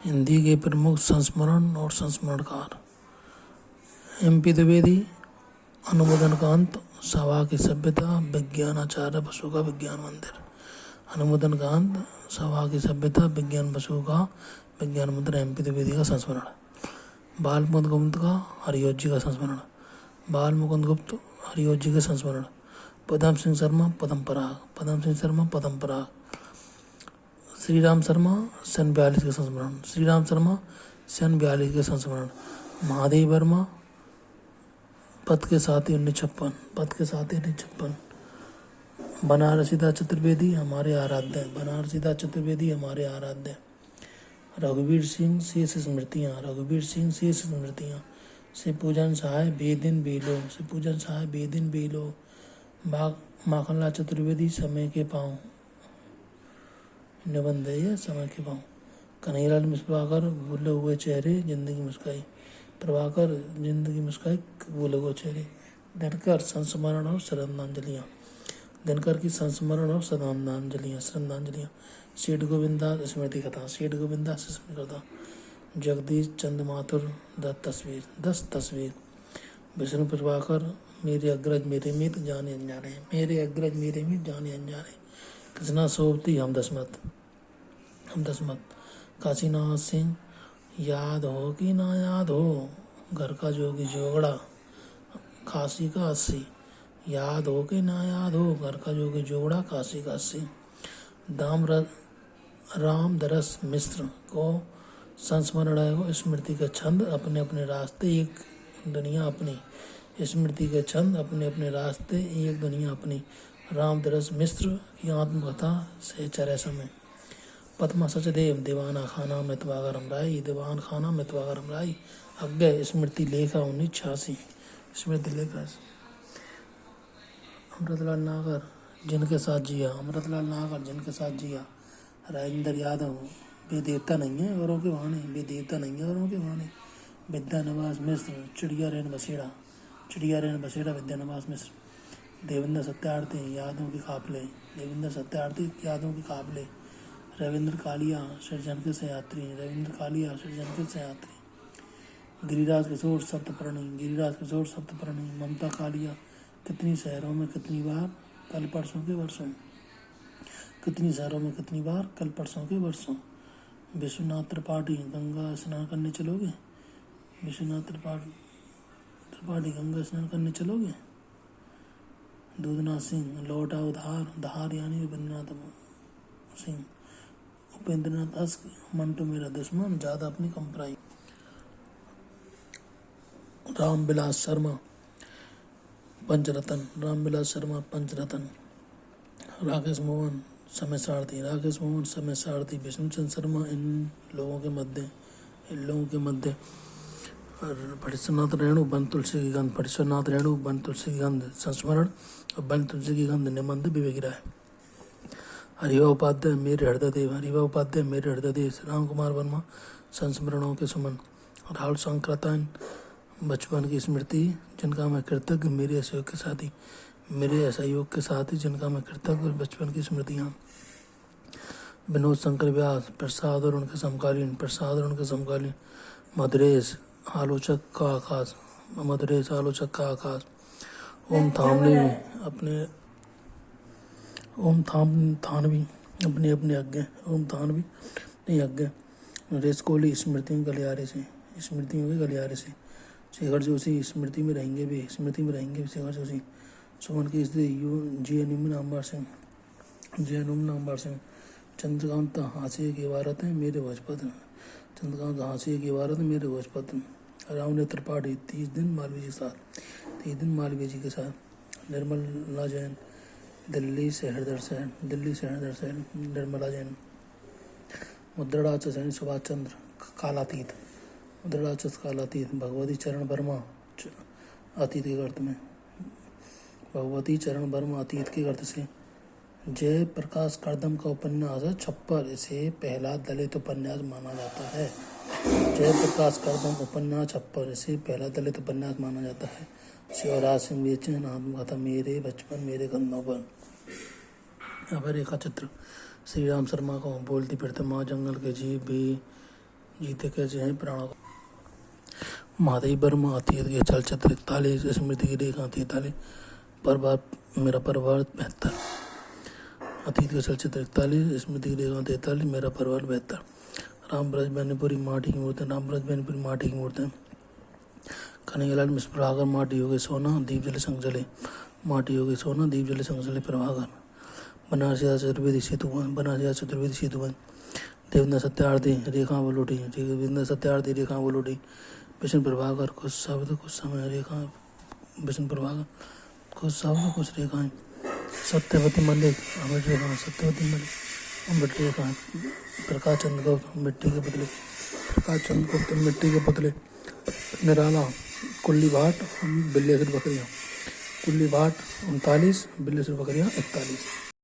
हिंदी के प्रमुख संस्मरण और संस्मरणकार MP द्विवेदी, अनुमोदनकांत, सभा की सभ्यता, विज्ञानाचार्य बसु का विज्ञान मंदिर। अनुमोदनकांत, सभा की सभ्यता, विज्ञान बसु का विज्ञान मंदिर, MP द्विवेदी का संस्मरण। बाल मुकुंद गुप्त का हरियोज जी का संस्मरण। बाल मुकुंद गुप्त हरियोज जी का संस्मरण। पदम सिंह शर्मा पदम पराग, पदम सिंह शर्मा पदम पराग। श्री राम शर्मा सन 42 के संस्मरण, श्री राम शर्मा सन 42 के संस्मरण। महादेव वर्मा पद के साथी 1956, पद के साथी 1956। बनारसीदास चतुर्वेदी हमारे आराध्य, बनारसीदास चतुर्वेदी हमारे आराध्य। रघुवीर सिंह शेष स्मृतियाँ, रघुवीर सिंह शेष स्मृतियाँ। शिवपूजन सहाय बेदिन बेलो, शिवपूजन सहाय बेदिन बेलो। माखनलाल चतुर्वेदी समय के पाँव, निबंध है ये, समय के पाँव। कन्हैयालाल प्रभाकर भूले हुए चेहरे जिंदगी मुस्काई, प्रभाकर जिंदगी मुस्काई भूले हुए चेहरे। दिनकर संस्मरण और श्रद्धांजलियाँ, दिनकर की संस्मरण और श्रद्धांजलियाँ। सेठ गोविंदास स्मृति कथा, सेठ गोविंदास स्मृति कथा। जगदीश चंद्र माथुर 10 तस्वीर। विष्णु प्रभाकर मेरे अग्रज मेरे मित्र जाने अनजाने, मेरे अग्रज मेरे मित्र जाने अनजाने। कृष्णा सोबती हमदस्मत। काशीनाथ सिंह याद हो कि ना याद हो, घर का जोगी जोगड़ा काशी का 80। याद हो कि ना याद हो, घर का जोगी जोगड़ा काशी का 80। रामदरस मिश्र को संस्मरण है वो स्मृति के छंद अपने अपने रास्ते एक दुनिया अपनी, स्मृति के छंद अपने अपने रास्ते एक दुनिया अपनी। रामदरस मिश्र की आत्मकथा से चरे समय। पद्मा सचदेव दीवाना खाना मितवागरम राई, दीवान खाना मितवागरम राई। अज्ञे स्मृति लेखा 1986, स्मृति लेखा। अमृतलाल नागर जिनके साथ जिया, अमृतलाल नागर जिनके साथ जिया। राजेंद्र यादव वे देवता नहीं है औरों के बहाने, वे देवता नहीं है औरों के बहाने। विद्यानिवास मिश्र चिड़िया रेन बसेड़ा, चिड़िया रेन बसेड़ा विद्यानिवास मिश्र। देवेंद्र सत्यार्थी यादों के काफिले, देवेंद्र सत्यार्थी यादों के काफिले। रविंद्र कालिया सृजन के सहयात्री, रविंद्र कालिया सृजन के सहयात्री। गिरिराज किशोर सप्तपर्णी, गिरिराज किशोर सप्तपर्णी। ममता कालिया कितनी शहरों में कितनी बार, कल परसों के वर्षों। कितनी शहरों में कितनी बार, कल परसों के वर्षों। विश्वनाथ त्रिपाठी गंगा स्नान करने चलोगे, विश्वनाथ त्रिपाठी गंगा स्नान करने चलोगे। दूधनाथ सिंह लौटा उधार, धार यानी रविंद्रनाथ सिंह। उपेंद्रनाथ अस्क मंटू मेरा दुश्मन, ज्यादा अपनी कम पराई। रामविलास शर्मा पंचरतन, रामविलास शर्मा पंचरतन। राकेश मोहन समय सारथी, राकेश मोहन समय सारथी। विष्णुचंद्र शर्मा इन लोगों के मध्य। फणीश्वरनाथ रेणु वन तुलसी की गंध, फणीश्वरनाथ रेणु वन तुलसी की गंध संस्मरण और वन तुलसी की गंध निबंध विवेक राय। हरिभा उपाध्याय मेरे हृदय देव, हरिभा उपाध्याय मेरे हृदय देव। राम कुमार वर्मा संस्मरणों के सुमन। राहुल संक्रांतान बचपन की स्मृति जिनका मैं कृतज्ञ, मेरे असहयोग के साथी, मेरे असहयोग के साथी जिनका मैं कृतज्ञ, बचपन की स्मृतियाँ। विनोद शंकर व्यास प्रसाद और उनके समकालीन, प्रसाद और उनके समकालीन। मधुरेश आलोचक का आकाश, मधुरेश आलोचक का आकाश। ओम थानवी अपने अपने अज्ञ, ओम थानवी नहीं अज्ञ। नरेश कोहली स्मृतियों के गलियारे से, स्मृतियों के गलियारे से। शेखर जोशी स्मृति में रहेंगे भी, स्मृति में रहेंगे भी शेखर जोशी। सुमन की स्त्री जी नामवर सिंह, चंद्रकांत हाशिए की इबारत है मेरे भोजपत्र, चंद्रकांत हाशिए की इबारत है मेरे भोजपत्र। रामने त्रिपाठी 30 दिन मालवीय के साथ, 30 दिन मालवीय जी के साथ। निर्मला जैन दिल्ली से हृदय शहर, निर्मला जैन। मुद्रणाचार्य सैनी सुभाष चंद्र कालातीत, मुद्रणाचार्य कालातीत। भगवती चरण वर्मा अतीत के अर्थ में, भगवती चरण वर्मा अतीत के अर्थ से। जय प्रकाश करदम का उपन्यास है छप्पर, इसे पहला दलित उपन्यास माना जाता है। जय प्रकाश करदम उपन्यास छप्पर, इसे पहला दलित उपन्यास माना जाता है। शिवराज सिंह बेचैन आत्मकथा मेरे बचपन मेरे कंधों पर। अब रेखा चित्र श्री राम शर्मा को बोलती फिरते माँ, जंगल के जीव भी जीते कैसे हैं प्राणों को। माधवी वर्मा अतीत के चलचित्र 41, स्मृति की रेखा 43, परिवार मेरा परिवार 72। अतीत के चलचित्र 41, स्मृति की रेखा 43, मेरा परिवार 72। रामब्रज बैनीपुरी माटी की मूर्ति, रामब्रज बैनीपुरी माटी की मूर्ति। कन्हैयालाल मिश्र प्रभाकर माटी हो गई सोना, दीप जले संग जले माटी हो गई सोना, दीप जले संग जले प्रभाकर। बनारसी चतुर्वेदी सेतुवन, बनारसी चतुर्वेदी सेतुवन। देवेंद्र सत्यार्थी रेखा बोलोटी, देवेंद्र सत्यार्थी रेखा बोलोटी। विष्णु प्रभाकर कुछ शब्द कुछ समय रेखा, विष्णु प्रभाकर कुछ शब्द कुछ रेखाएं। सत्यवती मल्लिक अमृत रेखा, सत्यवती मल्लिक अमृत रेखा। प्रकाश चंद्र गुप्त मिट्टी के पुतले, प्रकाश चंद्र गुप्त मिट्टी के पुतले। निराला कुल्ली भाट बिल्लेसर बकरियाँ, कुल्ली भाट 39, बिल्लेसर बकरियाँ 41।